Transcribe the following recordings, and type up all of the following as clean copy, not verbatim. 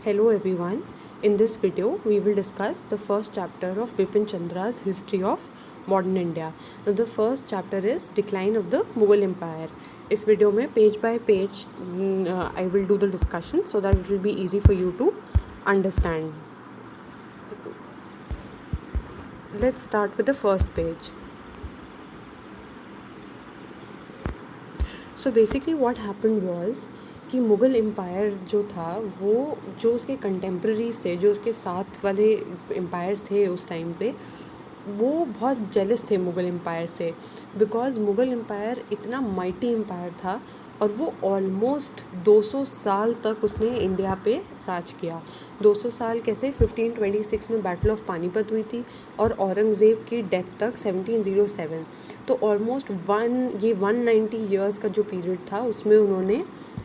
Hello everyone. In this video, we will discuss the first chapter of Bipin Chandra's History of Modern India. Now, the first chapter is Decline of the Mughal Empire. इस video में page bye page I will do the discussion so that it will be easy for you to understand. Let's start with the first page. So basically what happened was कि Mughal empire जो था वो जो उसके contemporaries थे, जो उसके साथ वाले एम्पायर्स थे उस टाइम पे, वो बहुत जेलस थे मुग़ल एम्पायर से, बिकॉज़ मुग़ल एम्पायर इतना माइटी एम्पायर था और वो ऑलमोस्ट 200 साल तक उसने इंडिया पे राज किया. 200 साल कैसे? 1526 में बैटल ऑफ पानीपत हुई थी और औरंगज़ेब की डेथ तक 1707. तो ऑलमोस्ट 190 ईयर्स का जो पीरियड था उसमें उन्होंने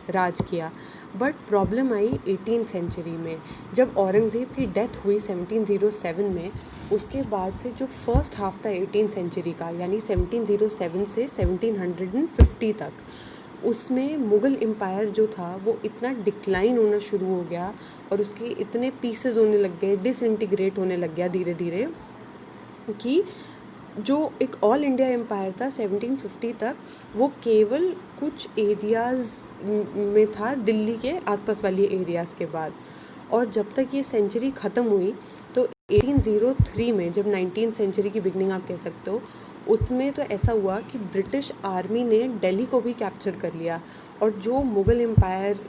राज किया. But problem I 18th century में, जब औरंगज़ेब की डेथ हुई 1707 में. उसके बाद से जो फर्स्ट हाफ था 18th सेंचुरी का, यानी 1707 से 1750 तक, उसमें मुग़ल एम्पायर जो था वो इतना डिक्लाइन होना शुरू हो गया और उसके इतने पीसेस होने लग गए, डिसइंटीग्रेट होने लग गया धीरे धीरे, कि जो एक ऑल इंडिया एम्पायर था 1750 तक, वो केवल कुछ एरियाज़ में था, दिल्ली के आसपास वाली एरियाज़ के बाद. और जब तक ये सेंचुरी ख़त्म हुई तो 1803 में, जब 19th सेंचुरी की बिगनिंग आप कह सकते हो, उसमें तो ऐसा हुआ कि ब्रिटिश आर्मी ने दिल्ली को भी कैप्चर कर लिया और जो मुग़ल एम्पायर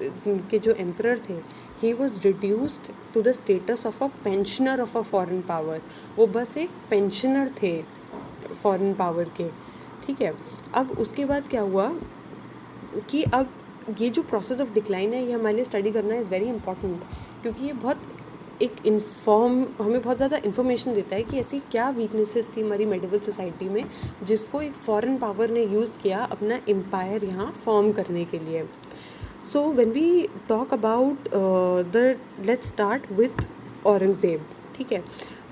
के जो एम्परर थे, he was reduced to the status of a pensioner of a foreign power. वो बस एक पेंशनर थे फॉरेन पावर के. ठीक है. अब उसके बाद क्या हुआ कि अब ये जो प्रोसेस ऑफ डिक्लाइन है, ये हमारे लिए स्टडी करना इज़ वेरी इंपॉर्टेंट, क्योंकि ये बहुत हमें बहुत ज़्यादा इन्फॉर्मेशन देता है कि ऐसी क्या वीकनेसेस थी हमारी मेडिवल सोसाइटी में जिसको एक फॉरेन पावर ने यूज़ किया अपना एम्पायर यहाँ फॉर्म करने के लिए. So when we talk about let's start with Aurangzeb. ठीक है.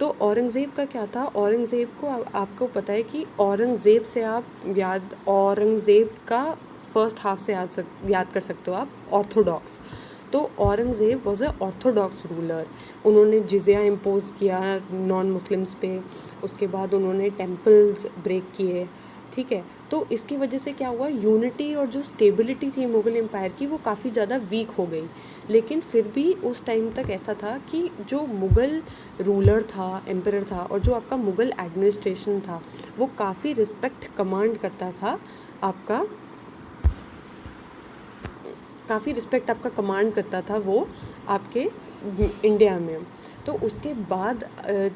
तो औरंगज़ेब का क्या था? औरंगज़ेब को आपको पता है कि औरंगज़ेब से आप औरंगज़ेब का फर्स्ट हाफ से याद कर सकते हो आप, ऑर्थोडॉक्स. तो Aurangzeb was a Orthodox ruler. उन्होंने जिज़िया इम्पोज किया नॉन मुस्लिम्स पे. उसके बाद उन्होंने टेम्पल्स ब्रेक किए. ठीक है. तो इसकी वजह से क्या हुआ, यूनिटी और जो स्टेबिलिटी थी मुग़ल एम्पायर की, वो काफ़ी ज़्यादा वीक हो गई. लेकिन फिर भी उस टाइम तक ऐसा था कि जो मुग़ल रूलर था, एम्परर था, और जो आपका मुग़ल एडमिनिस्ट्रेशन था, वो काफ़ी रिस्पेक्ट कमांड करता था आपका, काफ़ी रिस्पेक्ट आपका कमांड करता था वो आपके इंडिया में. तो उसके बाद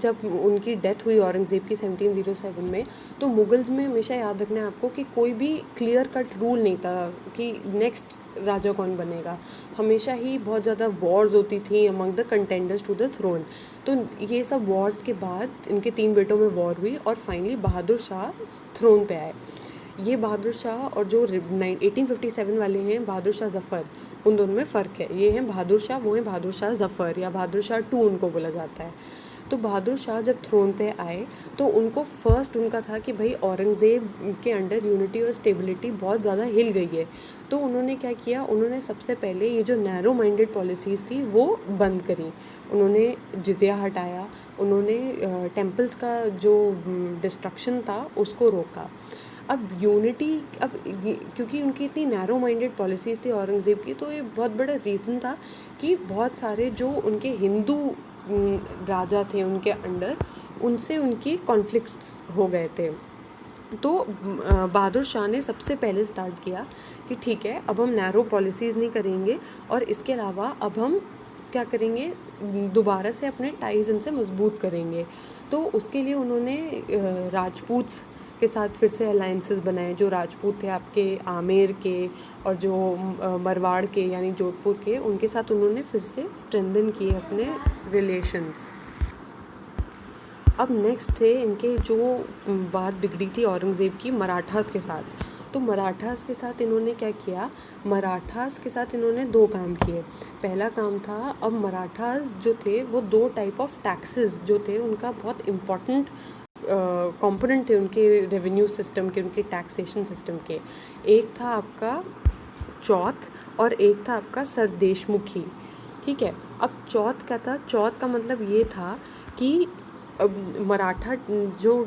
जब उनकी डेथ हुई औरंगज़ेब की 1707 में, तो मुग़ल्स में हमेशा याद रखना है आपको कि कोई भी क्लियर कट रूल नहीं था कि नेक्स्ट राजा कौन बनेगा. हमेशा ही बहुत ज़्यादा वॉर्स होती थी among the contenders to the throne. तो ये सब वॉर्स के बाद इनके 3 बेटों में वॉर हुई और फाइनली बहादुर शाह थ्रोन पे आए. ये बहादुर शाह और जो 1857 वाले हैं बहादुर शाह ज़फ़र, उन दोनों में फ़र्क है. ये हैं बहादुर शाह, वो हैं बहादुर शाह ज़फ़र, या बहादुर शाह 2 उनको बोला जाता है. तो बहादुर शाह जब थ्रोन पे आए तो उनको फर्स्ट उनका था कि भाई औरंगज़ेब के अंडर यूनिटी और स्टेबिलिटी बहुत ज़्यादा हिल गई है. तो उन्होंने क्या किया, उन्होंने सबसे पहले ये जो नैरो माइंडेड पॉलिसीज़ थी वो बंद करी. उन्होंने जिज़िया हटाया, उन्होंने टेम्पल्स का जो डिस्ट्रक्शन था उसको रोका. अब यूनिटी, अब क्योंकि उनकी इतनी नैरो माइंडेड पॉलिसीज़ थी औरंगज़ेब की, तो ये बहुत बड़ा रीज़न था कि बहुत सारे जो उनके हिंदू राजा थे उनके अंडर, उनसे उनकी कॉन्फ्लिक्ट्स हो गए थे. तो बहादुर शाह ने सबसे पहले स्टार्ट किया कि ठीक है, अब हम नैरो पॉलिसीज़ नहीं करेंगे और इसके अलावा अब हम क्या करेंगे, दोबारा से अपने टाइज़ इनसे मजबूत करेंगे. तो उसके लिए उन्होंने राजपूत्स के साथ फिर से अलाइंसेस बनाए. जो राजपूत थे आपके आमेर के और जो मरवाड़ के यानी जोधपुर के, उनके साथ उन्होंने फिर से स्ट्रेंथन किए अपने रिलेशंस. अब नेक्स्ट थे इनके जो बात बिगड़ी थी औरंगज़ेब की मराठास के साथ. तो मराठास के साथ इन्होंने क्या किया, मराठास के साथ इन्होंने 2 काम किए. पहला काम था, अब मराठास जो थे वो 2 टाइप ऑफ टैक्सेस जो थे उनका बहुत इम्पॉर्टेंट कंपोनेंट थे उनके रेवेन्यू सिस्टम के, उनके टैक्सेशन सिस्टम के. एक था आपका चौथ और एक था आपका सरदेशमुखी. ठीक है। अब चौथ क्या था, चौथ का मतलब ये था कि मराठा जो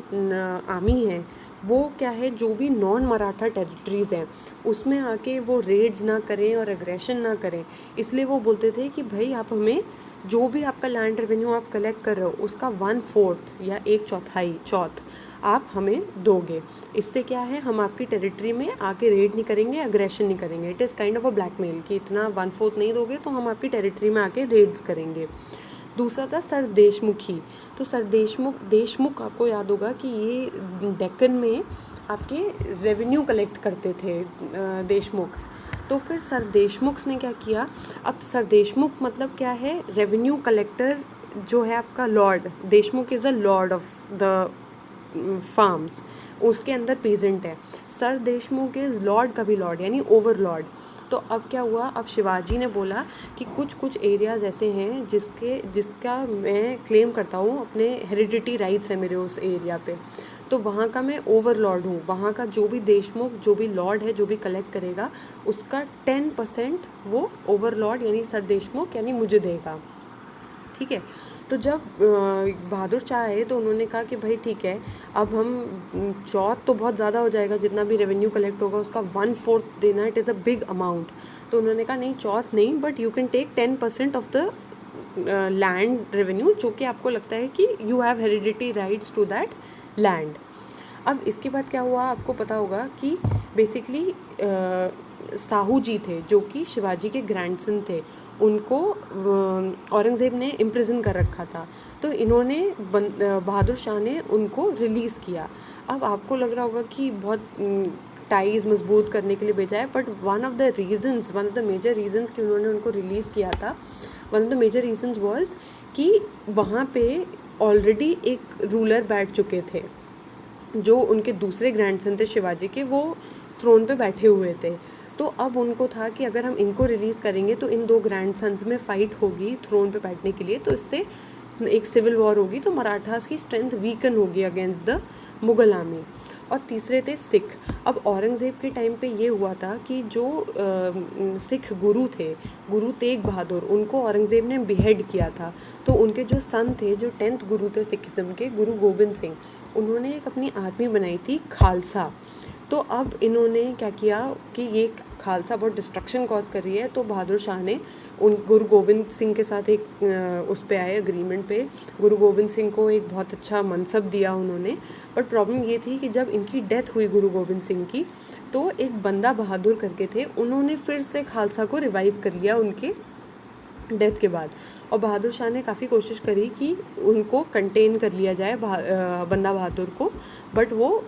आर्मी है वो क्या है, जो भी नॉन मराठा टेरिटरीज़ हैं उसमें आके वो रेड्स ना करें और एग्रेशन ना करें। इसलिए वो बोलते थे कि भाई आप हमें जो भी आपका लैंड रेवेन्यू आप कलेक्ट कर रहे हो उसका 1/4 या 1/4 चौथ आप हमें दोगे। इससे क्या है, हम आपकी टेरिटरी में आके रेड नहीं करेंगे, एग्रेशन नहीं करेंगे। It is kind of a blackmail कि इतना 1/4 नहीं दोगे तो हम आपकी टेरिटरी में आके रेड्स करेंगे। दूसरा था सर देशमुखी। तो सर देशमुख आपको याद होगा कि ये डेक्कन में आपके रेवेन्यू कलेक्ट करते थे देशमुख्स। तो फिर सर देशमुख्स ने क्या किया, अब सर देशमुख मतलब क्या है, रेवेन्यू कलेक्टर जो है आपका Lord. Deshmukh is a Lord of the farms, उसके अंदर पेजेंट है। सर देशमुख इज़ लॉर्ड का भी लॉर्ड यानी ओवरलॉर्ड। तो अब क्या हुआ, अब शिवाजी ने बोला कि कुछ कुछ एरियाज़ ऐसे हैं जिसका मैं क्लेम करता हूँ, अपने हेरिडिटी राइट्स है मेरे उस एरिया पे, तो वहाँ का मैं ओवरलॉर्ड हूँ। वहाँ का जो भी देशमुख, जो भी लॉर्ड है, जो भी कलेक्ट करेगा उसका 10% वो ओवरलॉर्ड यानी सर देशमुख यानी मुझे देगा। ठीक है। तो जब बहादुर शाह आए तो उन्होंने कहा कि भाई ठीक है, अब हम चौथ तो बहुत ज़्यादा हो जाएगा, जितना भी रेवेन्यू कलेक्ट होगा उसका 1/4 देना, it is a big amount. तो उन्होंने कहा नहीं चौथ नहीं, but you can take 10% of the land revenue, जो कि आपको लगता है कि you have heredity rights to that land. अब इसके बाद क्या हुआ, आपको पता होगा कि बेसिकली साहू जी थे जो कि शिवाजी के ग्रैंडसन थे, उनको औरंगज़ेब ने इम्प्रिजन कर रखा था। तो इन्होंने बहादुर शाह ने उनको रिलीज़ किया। अब आपको लग रहा होगा कि बहुत टाइज़ मजबूत करने के लिए भेजा है, but one of the major reasons कि उन्होंने उनको रिलीज़ किया था, one of the major reasons was कि वहाँ पे ऑलरेडी एक रूलर बैठ चुके थे, जो उनके दूसरे ग्रैंडसन थे शिवाजी के, वो थ्रोन पे बैठे हुए थे। तो अब उनको था कि अगर हम इनको रिलीज़ करेंगे तो इन 2 ग्रैंडसन्स में फ़ाइट होगी थ्रोन पे बैठने के लिए, तो इससे एक सिविल वॉर होगी, तो मराठास की स्ट्रेंथ वीकन होगी अगेंस्ट द मुग़ल आर्मी। और तीसरे थे सिख। अब औरंगज़ेब के टाइम पे ये हुआ था कि जो सिख गुरु थे, गुरु तेग बहादुर, उनको औरंगज़ेब ने बिहेड किया था। तो उनके जो सन थे, जो 10th गुरु थे सिखिज़्म के, गुरु गोबिंद सिंह, उन्होंने एक अपनी आर्मी बनाई थी खालसा। तो अब इन्होंने क्या किया कि ये खालसा बहुत डिस्ट्रक्शन कॉज कर रही है, तो बहादुर शाह ने उन गुरु गोबिंद सिंह के साथ एक उस पे आए एग्रीमेंट पे। गुरु गोबिंद सिंह को एक बहुत अच्छा मनसब दिया उन्होंने, बट प्रॉब्लम ये थी कि जब इनकी डेथ हुई गुरु गोबिंद सिंह की, तो एक बंदा बहादुर करके थे, उन्होंने फिर से खालसा को रिवाइव कर लिया उनके डेथ के बाद। और बहादुर शाह ने काफ़ी कोशिश करी कि उनको कंटेन कर लिया जाए बंदा बहादुर को, बट वो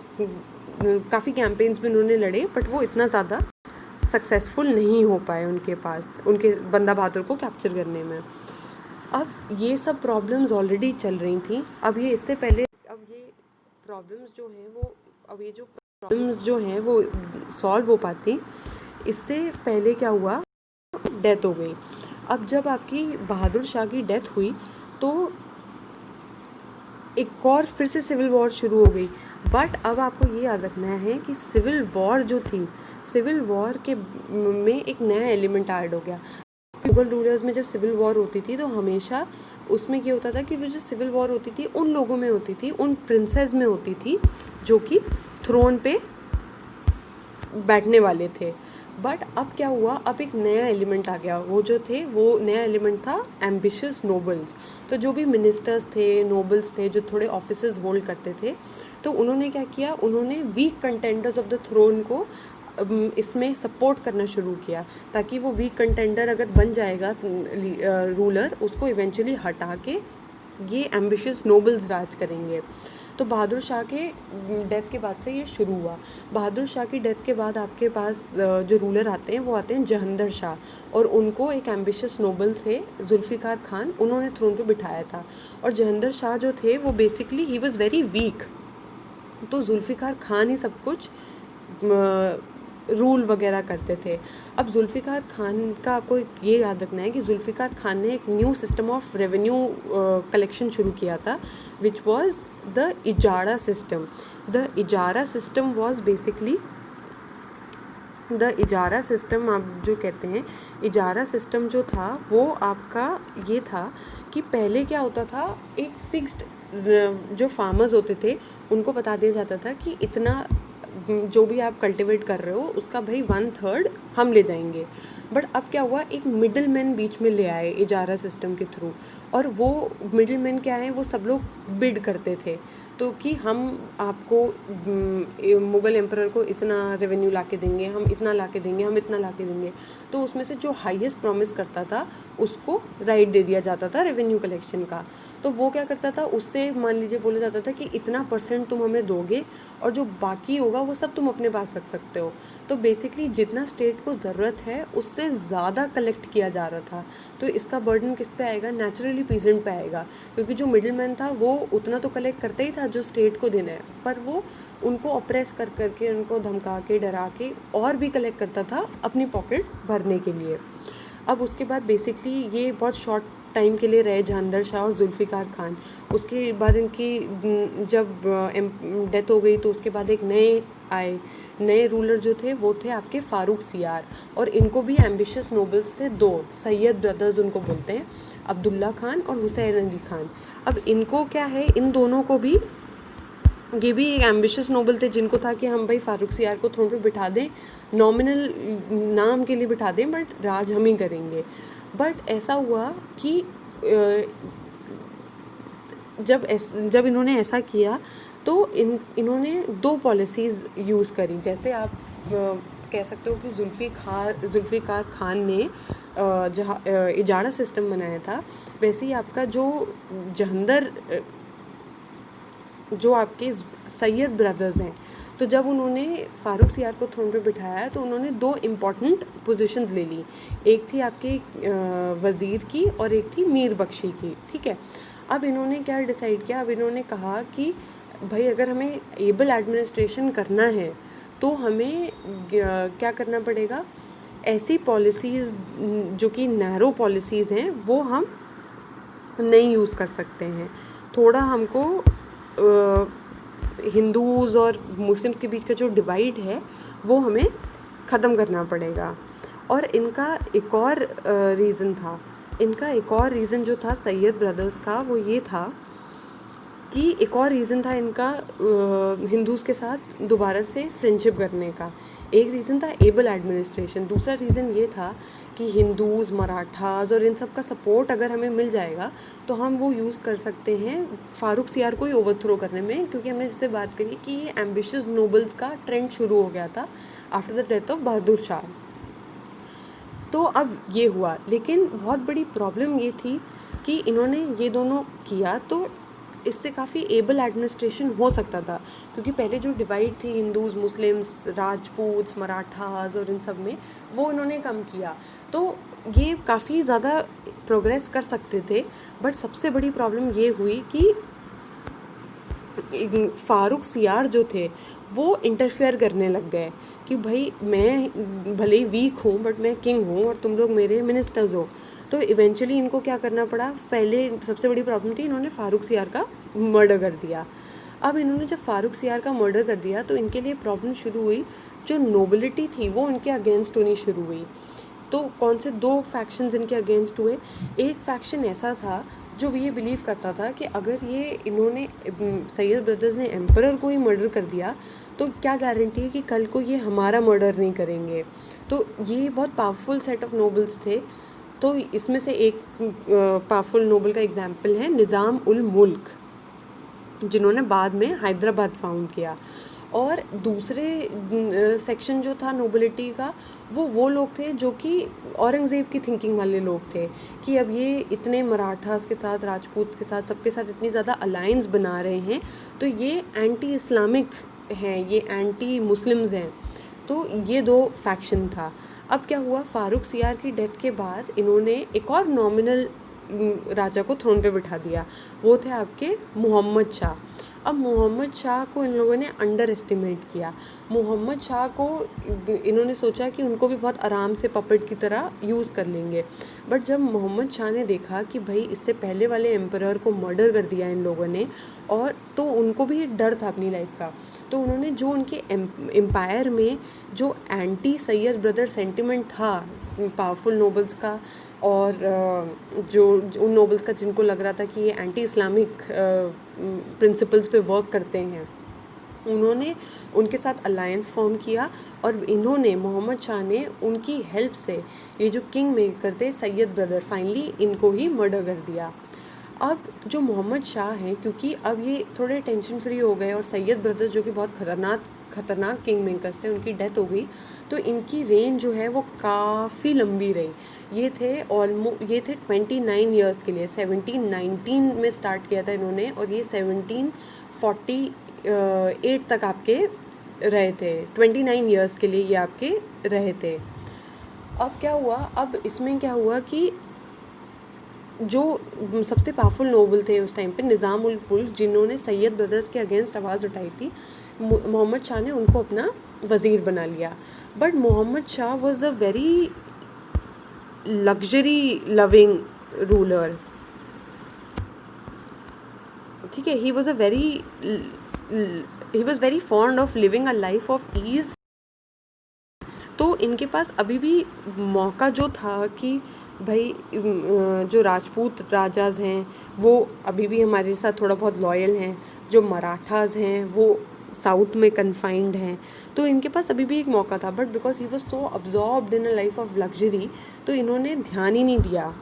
काफ़ी कैंपेन्स भी उन्होंने लड़े, बट वो इतना ज़्यादा सक्सेसफुल नहीं हो पाए उनके पास, उनके बंदा बहादुर को कैप्चर करने में। अब ये सब प्रॉब्लम्स ऑलरेडी चल रही थी। अब ये इससे पहले, अब ये प्रॉब्लम्स जो हैं वो, अब ये जो प्रॉब्लम्स जो हैं वो सॉल्व हो पाती, इससे पहले क्या हुआ, डेथ हो गई। अब जब आपकी बहादुर शाह की डेथ हुई तो एक और फिर से सिविल वॉर शुरू हो गई। बट अब आपको ये याद रखना है कि सिविल वॉर जो थी, सिविल वॉर के में एक नया एलिमेंट ऐड हो गया। मुगल रूलर्स में जब सिविल वॉर होती थी तो हमेशा उसमें ये होता था कि वो जो सिविल वॉर होती थी उन लोगों में होती थी, उन प्रिंसेस में होती थी जो कि थ्रोन पे बैठने वाले थे। बट अब क्या हुआ, अब एक नया एलिमेंट आ गया। वो जो थे, वो नया एलिमेंट था एम्बिशियस नोबल्स। तो जो भी मिनिस्टर्स थे, नोबल्स थे, जो थोड़े ऑफिसेस होल्ड करते थे, तो उन्होंने क्या किया, उन्होंने weak contenders of the throne को इसमें सपोर्ट करना शुरू किया, ताकि वो वीक कंटेंडर अगर बन जाएगा रूलर, उसको इवेंचुअली हटा के ये एम्बिशियस नोबल्स राज करेंगे। तो बहादुर शाह के डेथ के बाद से ये शुरू हुआ। बहादुर शाह की डेथ के बाद आपके पास जो रूलर आते हैं वो आते हैं जहंदर शाह, और उनको एक एम्बिशियस नोबल थे जुल्फ़िकार खान, उन्होंने थ्रोन पे बिठाया था। और जहंदर शाह जो थे वो basically he was very weak, तो जुल्फ़िकार खान ही सब कुछ रूल वगैरह करते थे। अब जुल्फ़िकार खान का आपको ये याद रखना है कि जुल्फ़िकार खान ने एक new system of revenue collection शुरू किया था, which was the ijara system. The ijara system was basically the ijara system आप जो कहते हैं, इजारा सिस्टम जो था वो आपका ये था कि पहले क्या होता था, एक फिक्स्ड जो फार्मर्स होते थे उनको बता दिया जाता था कि इतना जो भी आप कल्टीवेट कर रहे हो उसका भाई 1/3 हम ले जाएंगे। बट अब क्या हुआ, एक मिडिल मैन बीच में ले आए इजारा सिस्टम के थ्रू, और वो मिडिल मैन क्या है, वो सब लोग बिड करते थे तो कि हम आपको मुग़ल एम्परर को इतना रेवेन्यू ला के देंगे, हम इतना ला के देंगे, हम इतना ला के देंगे। तो उसमें से जो हाईएस्ट प्रॉमिस करता था उसको राइट दे दिया जाता था रेवेन्यू कलेक्शन का। तो वो क्या करता था, उससे मान लीजिए बोला जाता था कि इतना % तुम हमें दोगे और जो बाकी होगा वो सब तुम अपने पास रख सकते हो। तो बेसिकली जितना स्टेट को ज़रूरत है उससे ज़्यादा कलेक्ट किया जा रहा था। तो इसका बर्डन किस पे आएगा, नेचुरली पीजेंट पे आएगा, क्योंकि जो मिडिल मैन था वो उतना तो कलेक्ट करता ही था जो स्टेट को देना है, पर वो उनको ऑप्रेस कर करके, उनको धमका के, डरा के और भी कलेक्ट करता था अपनी पॉकेट भरने के लिए। अब उसके बाद बेसिकली ये बहुत शॉर्ट टाइम के लिए रहे जहांगीर शाह और जुल्फ़िकार खान। उसके बाद इनकी जब डेथ हो गई तो उसके बाद एक नए रूलर जो थे वो थे आपके फ़ारूक सियार, और इनको भी एम्बिशियस नोबल्स थे, 2 सैयद ब्रदर्स उनको बोलते हैं, अब्दुल्ला खान और हुसैन अली खान। अब इनको क्या है, इन दोनों को भी, ये भी एक एम्बिशियस नोबल थे जिनको था कि हम भाई फ़ारूक सियार को थ्रोन पे बिठा दें, नॉमिनल नाम के लिए बिठा दें, बट राज हम ही करेंगे। बट ऐसा हुआ कि जब इन्होंने ऐसा किया तो इन्होंने 2 पॉलिसीज़ यूज़ करी। जैसे आप कह सकते हो कि जुल्फ़िकार खान ने जहाँ इजारा सिस्टम बनाया था, वैसे ही आपका जो आपके सैयद ब्रदर्स हैं, तो जब उन्होंने फ़ारूक सियार को थ्रोन पे बिठाया तो उन्होंने 2 इम्पॉर्टेंट पोजीशंस ले ली। एक थी आपके वज़ीर की और एक थी मीर बख्शी की, ठीक है। अब इन्होंने क्या डिसाइड किया, अब इन्होंने कहा कि भाई अगर हमें एबल एडमिनिस्ट्रेशन करना है तो हमें क्या करना पड़ेगा, ऐसी पॉलिसीज़ जो कि नैरो पॉलिसीज़ हैं वो हम नहीं यूज़ कर सकते हैं। थोड़ा हमको हिंदूज़ और मुस्लिम्स के बीच का जो डिवाइड है वो हमें ख़त्म करना पड़ेगा। और इनका एक और रीज़न जो था सैयद ब्रदर्स का, वो ये था कि एक और रीज़न था इनका हिंदूज़ के साथ दोबारा से फ्रेंडशिप करने का। एक रीज़न था एबल एडमिनिस्ट्रेशन, दूसरा रीज़न ये था कि हिंदूज़, मराठास और इन सब का सपोर्ट अगर हमें मिल जाएगा तो हम वो यूज़ कर सकते हैं फ़ारूक सियार को ही ओवरथ्रो करने में, क्योंकि हमने जिससे बात करी कि ये एम्बिशियस नोबल्स का ट्रेंड शुरू हो गया था after the death of Bahadur Shah. तो अब ये हुआ, लेकिन बहुत बड़ी प्रॉब्लम ये थी कि इन्होंने ये दोनों किया तो इससे काफ़ी एबल एडमिनिस्ट्रेशन हो सकता था, क्योंकि पहले जो डिवाइड थी हिंदूज़, मुस्लिम्स, राजपूत्स, मराठास और इन सब में, वो इन्होंने कम किया, तो ये काफ़ी ज़्यादा प्रोग्रेस कर सकते थे। बट सबसे बड़ी प्रॉब्लम ये हुई कि फ़ारूक सियार जो थे वो इंटरफेयर करने लग गए कि भाई मैं भले ही वीक हूँ बट मैं किंग हूँ और तुम लोग मेरे मिनिस्टर्स हो। तो इवेंचुअली इनको क्या करना पड़ा, पहले सबसे बड़ी प्रॉब्लम थी, इन्होंने फ़ारूक सियार का मर्डर कर दिया। अब इन्होंने जब फ़ारूक सियार का मर्डर कर दिया तो इनके लिए प्रॉब्लम शुरू हुई, जो नोबिलिटी थी वो उनके अगेंस्ट होनी शुरू हुई। तो कौन से 2 फैक्शंस इनके अगेंस्ट हुए। एक फैक्शन ऐसा था जो ये बिलीव करता था कि अगर ये इन्होंने सैयद ब्रदर्स ने एम्परर को ही मर्डर कर दिया तो क्या गारंटी है कि कल को ये हमारा मर्डर नहीं करेंगे। तो ये बहुत पावरफुल सेट ऑफ नोबल्स थे। तो इसमें से एक पावरफुल नोबल का एग्जाम्पल है निज़ाम उल मुल्क, जिन्होंने बाद में हैदराबाद फाउंड किया। और दूसरे सेक्शन जो था नोबिलिटी का, वो लोग थे जो कि औरंगज़ेब की थिंकिंग वाले लोग थे कि अब ये इतने मराठास के साथ, राजपूत के साथ, सबके साथ इतनी ज़्यादा अलायंस बना रहे हैं तो ये एंटी इस्लामिक हैं, ये एंटी मुस्लिम्स हैं। तो ये 2 फैक्शन था। अब क्या हुआ, फ़ारूक सियार की डेथ के बाद इन्होंने एक और नॉमिनल राजा को थ्रोन पे बिठा दिया, वो थे आपके मोहम्मद शाह। अब मोहम्मद शाह को इन लोगों ने अंडर एस्टिमेट किया। मोहम्मद शाह को इन्होंने सोचा कि उनको भी बहुत आराम से पपेट की तरह यूज़ कर लेंगे, बट जब मोहम्मद शाह ने देखा कि भाई इससे पहले वाले एम्परर को मर्डर कर दिया इन लोगों ने, और तो उनको भी एक डर था अपनी लाइफ का, तो उन्होंने जो उनके एम्पायर में जो एंटी सैयद ब्रदर सेंटिमेंट था पावरफुल नोबल्स का, और जो उन नोबल्स का जिनको लग रहा था कि ये एंटी इस्लामिक प्रिंसिपल्स पे वर्क करते हैं, उन्होंने उनके साथ अलायंस फॉर्म किया, और इन्होंने मोहम्मद शाह ने उनकी हेल्प से ये जो किंग मेकर थे सैयद ब्रदर, फाइनली इनको ही मर्डर कर दिया। अब जो मोहम्मद शाह हैं, क्योंकि अब ये थोड़े टेंशन फ्री हो गए, और सैयद ब्रदर्स जो कि बहुत खतरनाक किंग मेकर्स थे, उनकी डेथ हो गई, तो इनकी रेंज जो है वो काफ़ी लंबी रही। ये थे 29 ईयर्स के लिए। 1719 में स्टार्ट किया था इन्होंने, और ये 1748 तक आपके रहे थे। 29 ईयर्स के लिए ये आपके रहे थे। अब क्या हुआ, अब इसमें क्या हुआ कि जो सबसे पावरफुल नोबल थे उस टाइम पे, निज़ाम उल मुल्क, जिन्होंने सैयद ब्रदर्स के अगेंस्ट आवाज़ उठाई थी, मोहम्मद शाह ने उनको अपना वज़ीर बना लिया। But Mohammad Shah was a very luxury loving ruler, ठीक है। He was very fond of living a life of ease. तो इनके पास अभी भी मौका जो था कि भाई जो राजपूत राजाज हैं वो अभी भी हमारे साथ थोड़ा बहुत लॉयल हैं, जो मराठास हैं वो साउथ में कन्फाइंड हैं, तो इनके पास अभी भी एक मौका था। But because he was so absorbed in a life of luxury, तो इन्होंने ध्यान ही नहीं दिया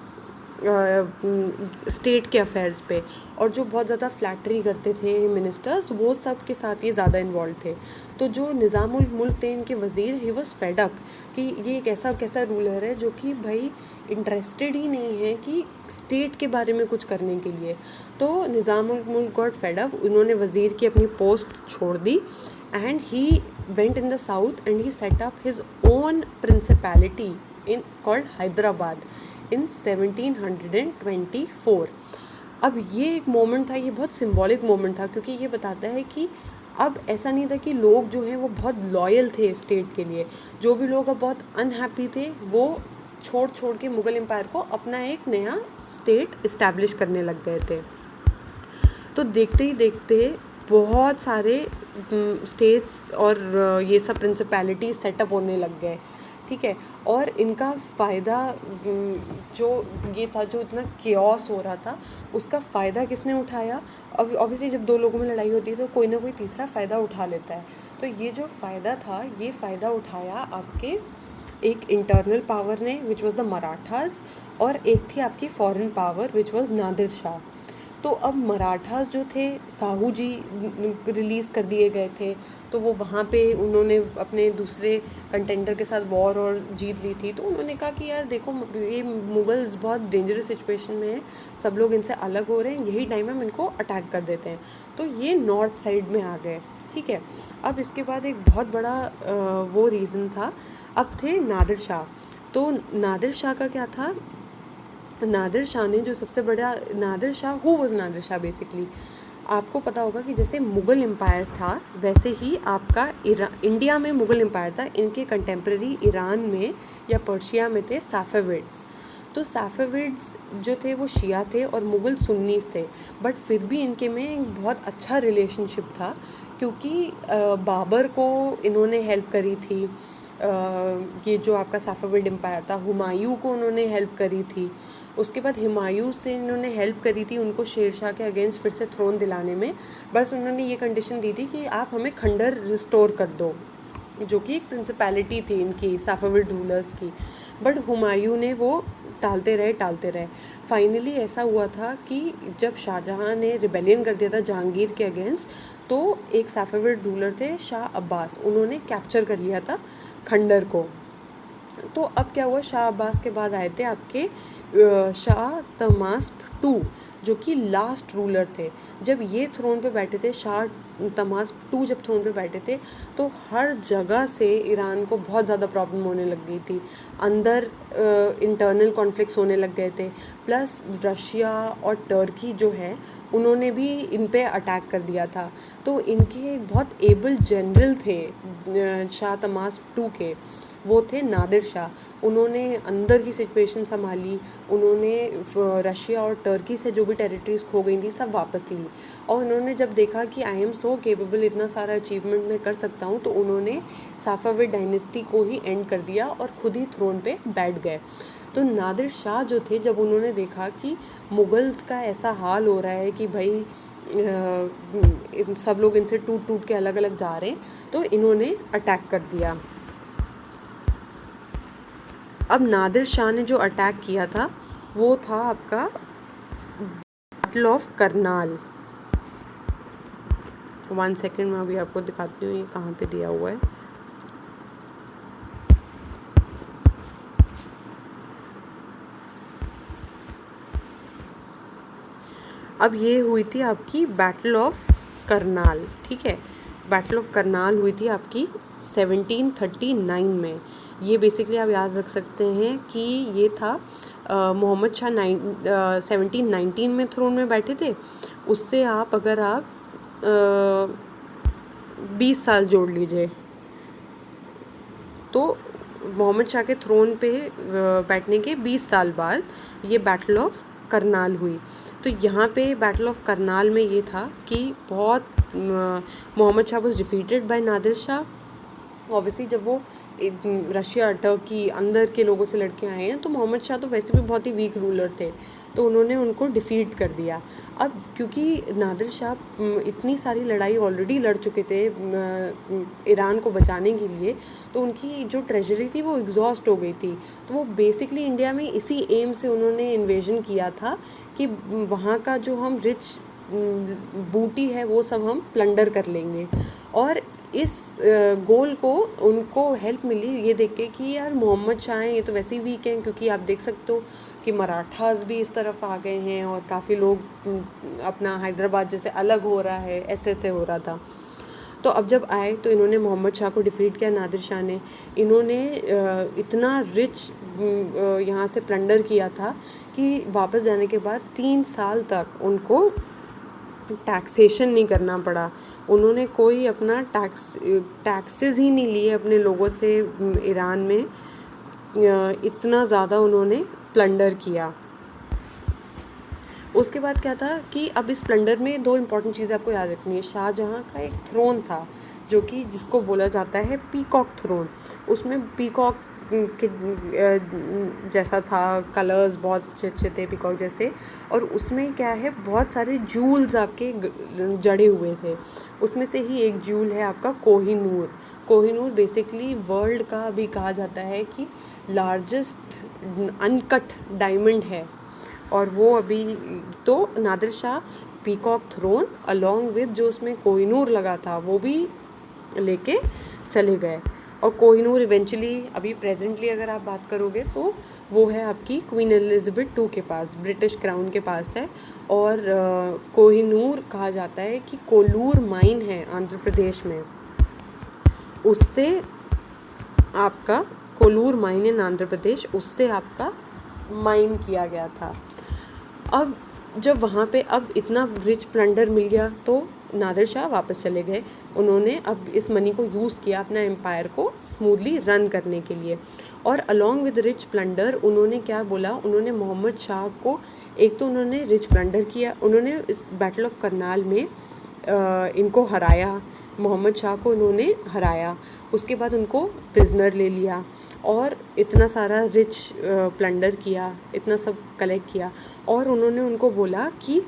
स्टेट के अफेयर्स पे, और जो बहुत ज़्यादा फ्लैटरी करते थे मिनिस्टर्स, वो सब के साथ ये ज़्यादा इन्वॉल्व थे। तो जो निज़ामुल मुल्क थे इनके वज़ीर, ही वॉज फेड अप कि ये एक कैसा रूलर है जो कि भाई इंटरेस्टेड ही नहीं है कि स्टेट के बारे में कुछ करने के लिए। तो निज़ामुल मुल्क गॉट फेड अप, उन्होंने वज़ीर की अपनी पोस्ट छोड़ दी, and he went in the south and he set up his own principality in called Hyderabad in 1724। अब ये एक मोमेंट था, ये बहुत सिंबॉलिक मोमेंट था, क्योंकि ये बताता है कि अब ऐसा नहीं था कि लोग जो हैं वो बहुत लॉयल थे स्टेट के लिए। जो भी लोग अब बहुत अनहैप्पी थे, वो छोड़ के मुग़ल एम्पायर को अपना एक नया स्टेट इस्टेब्लिश करने लग गए थे। तो देखते ही देखते बहुत सारे स्टेट्स और ये सब प्रिंसिपैलिटी सेटअप होने लग गए, ठीक है। और इनका फ़ायदा जो ये था, जो इतना केओस हो रहा था, उसका फ़ायदा किसने उठाया? अब ऑब्वियसली जब दो लोगों में लड़ाई होती है तो कोई ना कोई तीसरा फ़ायदा उठा लेता है। तो ये जो फ़ायदा था, ये फ़ायदा उठाया आपके एक इंटरनल पावर ने, विच वॉज द मराठास, और एक थी आपकी foreign power which was Nadir Shah. तो अब मराठास जो थे, साहू जी रिलीज़ कर दिए गए थे, तो वो वहाँ पे उन्होंने अपने दूसरे कंटेंडर के साथ वॉर और जीत ली थी। तो उन्होंने कहा कि यार देखो, ये मुगल्स बहुत डेंजरस सिचुएशन में हैं, सब लोग इनसे अलग हो रहे हैं, यही टाइम है, हम इनको अटैक कर देते हैं। तो ये नॉर्थ साइड में आ गए, ठीक है। अब इसके बाद एक बहुत बड़ा वो रीज़न था, अब थे नादिर शाह। तो नादिर शाह का क्या था? नादिर शाह ने जो सबसे बड़ा, Nadir Shah who was Nadir Shah basically, आपको पता होगा कि जैसे मुग़ल एम्पायर था, वैसे ही आपका इंडिया में मुग़ल एम्पायर था, इनके कंटेम्प्रेरी ईरान में या पर्शिया में थे सफ़ेविड्स। तो सफ़ेविड्स जो थे वो शिया थे और मुग़ल सुन्नीस थे, बट फिर भी इनके में एक बहुत अच्छा रिलेशनशिप था, क्योंकि बाबर को इन्होंने हेल्प करी थी, ये जो आपका सफ़ेविड एम्पायर था, हुमायूं को उन्होंने हेल्प करी थी। उसके बाद हुमायूं से इन्होंने हेल्प करी थी उनको शेरशाह के अगेंस्ट फिर से थ्रोन दिलाने में। बस उन्होंने ये कंडीशन दी थी कि आप हमें खंडर रिस्टोर कर दो, जो कि एक प्रिंसिपैलिटी थी इनकी सफ़ेविड रूलर्स की। बट हुमायूं ने वो टालते रहे। फाइनली ऐसा हुआ था कि जब शाहजहाँ ने रिबेलियन कर दिया था जहांगीर के अगेंस्ट, तो एक सफ़ेविड रूलर थे शाह अब्बास, उन्होंने कैप्चर कर लिया था खंडर को। तो अब क्या हुआ, शाह अब्बास के बाद आए थे आपके शाह तमास्प टू, जो कि लास्ट रूलर थे। जब ये थ्रोन पे बैठे थे, शाह तमास्प टू जब थ्रोन पे बैठे थे, तो हर जगह से ईरान को बहुत ज़्यादा प्रॉब्लम होने लग गई थी। अंदर इंटरनल कॉन्फ्लिक्ट्स होने लग गए थे, प्लस रशिया और टर्की जो है उन्होंने भी इन पे अटैक कर दिया था। तो इनके बहुत एबल जनरल थे शाह तमास्प टू के, वो थे नादिर शाह। उन्होंने अंदर की सिचुएशन संभाली, उन्होंने रशिया और टर्की से जो भी टेरिटरीज खो गई थी सब वापस ली, और उन्होंने जब देखा कि आई एम सो केपेबल, इतना सारा अचीवमेंट मैं कर सकता हूँ, तो उन्होंने साफाविद डायनेस्टी को ही एंड कर दिया और खुद ही थ्रोन पे बैठ गए। तो नादिर शाह जो थे, जब उन्होंने देखा कि मुग़ल्स का ऐसा हाल हो रहा है कि भाई सब लोग इनसे टूट टूट के अलग अलग जा रहे हैं, तो इन्होंने अटैक कर दिया। अब नादिर शाह ने जो अटैक किया था वो था आपका बैटल ऑफ करनाल। 1 सेकेंड, मैं अभी आपको दिखाती हूँ ये कहाँ पे दिया हुआ है। अब ये हुई थी आपकी बैटल ऑफ करनाल, ठीक है। बैटल ऑफ करनाल हुई थी आपकी 1739 में। ये बेसिकली आप याद रख सकते हैं कि ये था मोहम्मद शाह 1719 में थ्रोन में बैठे थे। उससे आप अगर आप 20 साल जोड़ लीजिए तो मोहम्मद शाह के थ्रोन पे बैठने के 20 साल बाद ये बैटल ऑफ करनाल हुई। तो यहाँ पे बैटल ऑफ करनाल में ये था कि बहुत Mohammad Shah was defeated by Nadir Shah. Obviously जब वो रशिया टर्की अंदर के लोगों से लड़के आए हैं, तो मोहम्मद शाह तो वैसे भी बहुत ही वीक रूलर थे, तो उन्होंने उनको डिफ़ीट कर दिया। अब क्योंकि नादिर शाह इतनी सारी लड़ाई ऑलरेडी लड़ चुके थे ईरान को बचाने के लिए, तो उनकी जो ट्रेजरी थी वो एग्जॉस्ट हो गई थी। तो वो बेसिकली इंडिया में इसी एम से उन्होंने इन्वेजन किया था कि वहाँ का जो हम रिच बूटी है वो सब हम प्लंडर कर लेंगे। और इस गोल को उनको हेल्प मिली ये देख के कि यार मोहम्मद शाह हैं, ये तो वैसे ही वीक हैं, क्योंकि आप देख सकते हो कि मराठास भी इस तरफ आ गए हैं और काफ़ी लोग अपना हैदराबाद जैसे अलग हो रहा है, ऐसे हो रहा था। तो अब जब आए तो इन्होंने मोहम्मद शाह को डिफीट किया नादिर शाह ने। इन्होंने इतना रिच यहाँ से प्लंडर किया था कि वापस जाने के बाद 3 साल तक उनको टैक्सेशन नहीं करना पड़ा। उन्होंने कोई अपना टैक्सेस ही नहीं लिए अपने लोगों से ईरान में। इतना ज़्यादा उन्होंने प्लंडर किया। उसके बाद क्या था कि अब इस प्लंडर में 2 इम्पॉर्टेंट चीज़ें आपको याद रखनी है। शाहजहाँ का एक थ्रोन था जो कि जिसको बोला जाता है पीकॉक थ्रोन। उसमें पीकॉक के जैसा था, कलर्स बहुत अच्छे अच्छे थे पीकॉक जैसे, और उसमें क्या है बहुत सारे जूल्स आपके जड़े हुए थे। उसमें से ही एक जूल है आपका कोहिनूर। कोहिनूर बेसिकली वर्ल्ड का अभी कहा जाता है कि लार्जेस्ट अनकट डायमंड है, और वो अभी तो Nadir Shah peacock throne along with जो उसमें कोहिनूर लगा था वो भी लेके चले गए। और कोहिनूर इवेंचुअली अभी प्रेजेंटली अगर आप बात करोगे तो वो है आपकी क्वीन एलिज़ाबेथ II के पास, ब्रिटिश क्राउन के पास है। और कोहिनूर कहा जाता है कि कोलूर माइन है आंध्र प्रदेश में, उससे आपका कोलूर माइन इन आंध्र प्रदेश, उससे आपका माइन किया गया था। अब जब वहाँ पे अब इतना रिच प्लंडर मिल गया तो नादिर शाह वापस चले गए। उन्होंने अब इस मनी को यूज़ किया अपना एम्पायर को स्मूथली रन करने के लिए। और अलॉन्ग विद रिच प्लंडर उन्होंने क्या बोला, उन्होंने मोहम्मद शाह को, एक तो उन्होंने रिच प्लंडर किया, उन्होंने इस बैटल ऑफ करनाल में इनको हराया, मोहम्मद शाह को उन्होंने हराया। उसके बाद उनको प्रिजनर ले लिया और इतना सारा रिच प्लंडर किया, इतना सब कलेक्ट किया। और उन्होंने उनको बोला कि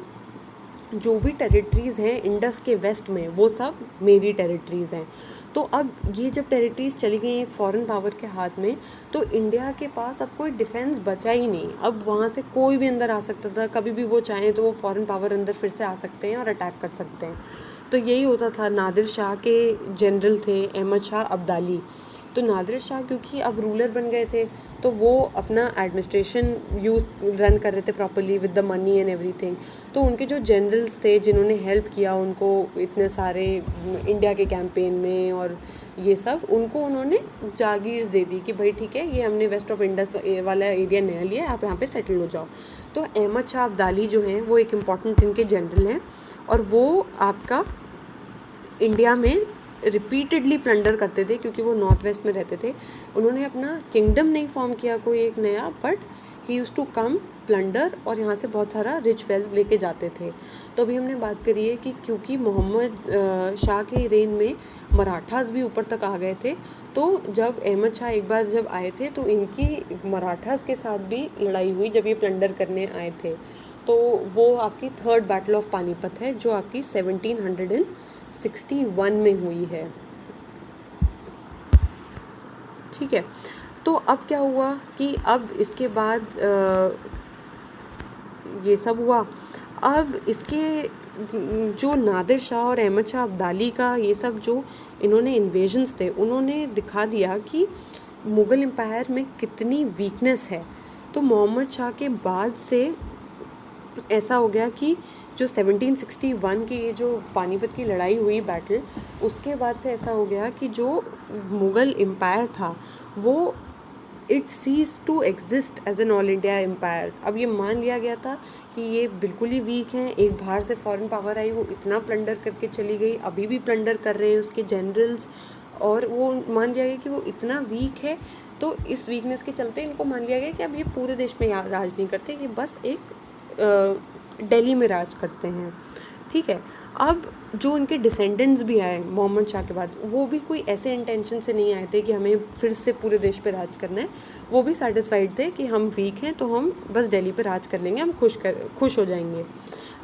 जो भी टेरिटरीज़ हैं इंडस के वेस्ट में वो सब मेरी टेरिटरीज़ हैं। तो अब ये जब टेरिटरीज़ चली गई एक फॉरेन पावर के हाथ में, तो इंडिया के पास अब कोई डिफेंस बचा ही नहीं। अब वहाँ से कोई भी अंदर आ सकता था, कभी भी वो चाहें तो वो फॉरेन पावर अंदर फिर से आ सकते हैं और अटैक कर सकते हैं। तो यही होता था। नादिर शाह के जनरल थे अहमद शाह अब्दाली, तो नादिर शाह क्योंकि अब रूलर बन गए थे, तो वो अपना एडमिनिस्ट्रेशन रन कर रहे थे properly with the money and everything. तो उनके जो जनरल्स थे जिन्होंने हेल्प किया उनको इतने सारे इंडिया के कैंपेन में और ये सब, उनको उन्होंने जागीर दे दी कि भाई ठीक है, ये हमने वेस्ट ऑफ इंडस वाला एरिया नया लिया, आप यहाँ पे सेटल हो जाओ। तो अहमद शाह अब्दाली जो हैं वो एक इम्पॉर्टेंट इनके जनरल हैं, और वो आपका इंडिया में रिपीटेडली प्लंडर करते थे क्योंकि वो नॉर्थ वेस्ट में रहते थे। उन्होंने अपना किंगडम नहीं फॉर्म किया कोई एक नया, but he use to come plunder और यहाँ से बहुत सारा रिच वेल्थ लेके जाते थे। तो अभी हमने बात करी है कि क्योंकि मोहम्मद शाह के रेन में मराठास भी ऊपर तक आ गए थे, तो जब अहमद शाह एक बार जब आए थे तो इनकी मराठास के साथ भी लड़ाई हुई जब ये प्लंडर करने आए थे। तो वो आपकी थर्ड बैटल ऑफ पानीपत है जो आपकी 1761 में हुई है। ठीक है, तो अब क्या हुआ कि अब इसके बाद ये सब हुआ। अब इसके जो नादिर शाह और अहमद शाह अब्दाली का ये सब जो इन्होंने इन्वेजन्स थे, उन्होंने दिखा दिया कि मुग़ल एम्पायर में कितनी वीकनेस है। तो मोहम्मद शाह के बाद से ऐसा हो गया कि जो 1761 की ये जो पानीपत की लड़ाई हुई बैटल, उसके बाद से ऐसा हो गया कि जो मुग़ल एम्पायर था वो it cease to exist as an all India empire. अब ये मान लिया गया था कि ये बिल्कुल ही वीक हैं। एक बाहर से फॉरेन पावर आई, वो इतना प्लंडर करके चली गई, अभी भी प्लंडर कर रहे हैं उसके जनरल्स, और वो मान लिया गया कि वो इतना वीक है। तो इस वीकनेस के चलते इनको मान लिया गया कि अब ये पूरे देश में राज नहीं करते, ये बस एक दिल्ली में राज करते हैं। ठीक है, अब जो इनके डिसेंडेंट्स भी आए मोहम्मद शाह के बाद, वो भी कोई ऐसे इंटेंशन से नहीं आए थे कि हमें फिर से पूरे देश पे राज करना है। वो भी सेटिस्फाइड थे कि हम वीक हैं तो हम बस दिल्ली पे राज कर लेंगे, हम खुश हो जाएंगे।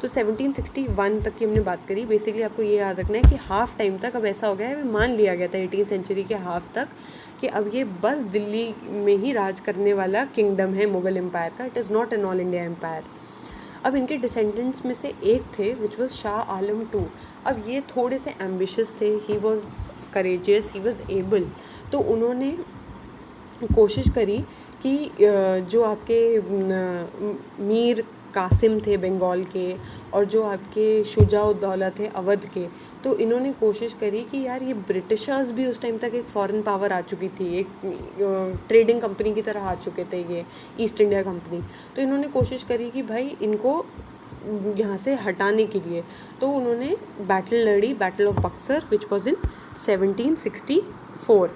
तो 1761 तक की हमने बात करी। बेसिकली आपको ये याद रखना है कि हाफ टाइम तक अब ऐसा हो गया है, मान लिया गया था 18th सेंचुरी के हाफ तक कि अब ये बस दिल्ली में ही राज करने वाला किंगडम है मुग़ल एम्पायर का, it is not an all India empire. अब इनके डिसेंडेंट्स में से एक थे which was Shah Alam II। अब ये थोड़े से एम्बिशियस थे, he was courageous, he was able. तो उन्होंने कोशिश करी कि जो आपके मीर कासिम थे बंगाल के, और जो आपके शुजा-उद-दौला थे अवध के, तो इन्होंने कोशिश करी कि यार ये ब्रिटिशर्स भी उस टाइम तक एक फॉरेन पावर आ चुकी थी, एक ट्रेडिंग कंपनी की तरह आ चुके थे ये ईस्ट इंडिया कंपनी। तो इन्होंने कोशिश करी कि भाई इनको यहाँ से हटाने के लिए, तो उन्होंने बैटल लड़ी, battle of Buxar which was in 1764।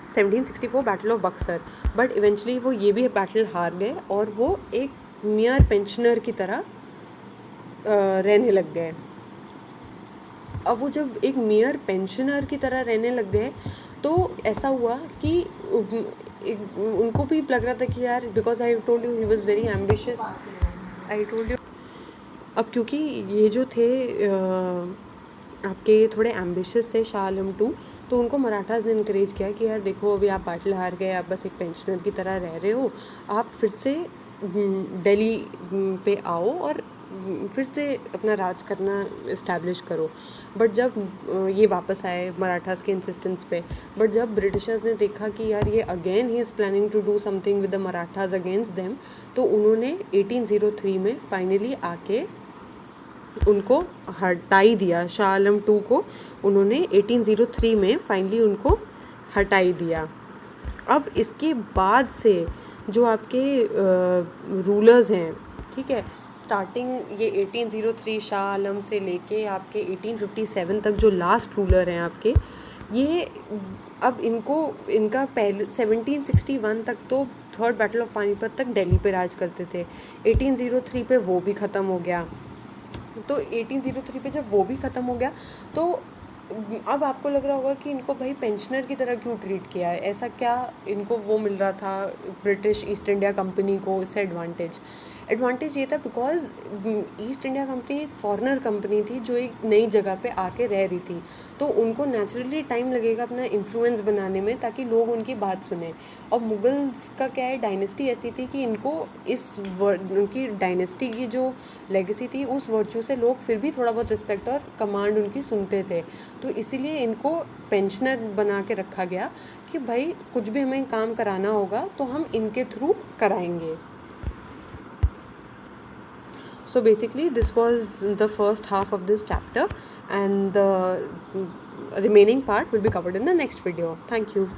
1764 battle of Buxar, but eventually वो ये भी बैटल हार गए और वो एक मियर पेंशनर की तरह रहने लग गए। अब वो जब एक मियर पेंशनर की तरह रहने लग गए तो ऐसा हुआ कि उनको भी लग रहा था कि यार, because I told you he was very ambitious, I told you. अब क्योंकि ये जो थे आपके थोड़े एम्बिशियस थे शाह आलम II, तो उनको मराठास ने इनकरेज किया कि यार देखो, अभी आप बैटल हार गए, आप बस एक पेंशनर की तरह रह रहे हो, आप फिर से दिल्ली पे आओ और फिर से अपना राज करना इस्टेब्लिश करो। बट जब ये वापस आए मराठास के इंसिस्टेंस पे, बट जब ब्रिटिशर्स ने देखा कि यार ये again he is planning to do something with the Marathas against them, तो उन्होंने 1803 में फाइनली आके उनको हटाई दिया। शाह आलम II को उन्होंने 1803 में फाइनली उनको हटाई दिया। अब इसके बाद से जो आपके रूलर्स हैं, ठीक है, स्टार्टिंग ये 1803 शाह आलम से लेके आपके 1857 तक जो लास्ट रूलर हैं आपके, ये अब इनका पहले 1761 तक तो थर्ड बैटल ऑफ पानीपत तक दिल्ली पे राज करते थे। 1803 पे वो भी ख़त्म हो गया। तो 1803 पे जब वो भी ख़त्म हो गया तो अब आपको लग रहा होगा कि इनको भाई पेंशनर की तरह क्यों ट्रीट किया है, ऐसा क्या इनको वो मिल रहा था ब्रिटिश ईस्ट इंडिया कंपनी को, इससे एडवांटेज ये था बिकॉज ईस्ट इंडिया कंपनी एक फॉरेनर कंपनी थी जो एक नई जगह पे आके रह रही थी, तो उनको नेचुरली टाइम लगेगा अपना इन्फ्लुएंस बनाने में ताकि लोग उनकी बात सुने। और मुगल्स का क्या है, डायनेस्टी ऐसी थी कि इनको उनकी डायनेस्टी की जो लेगेसी थी उस वर्चू से लोग फिर भी थोड़ा बहुत रिस्पेक्ट और कमांड उनकी सुनते थे। तो इसीलिए इनको पेंशनर बना के रखा गया कि भाई कुछ भी हमें काम कराना होगा तो हम इनके थ्रू कराएंगे। So basically this was the first half of this chapter, and the remaining part will be covered in the next video. Thank you.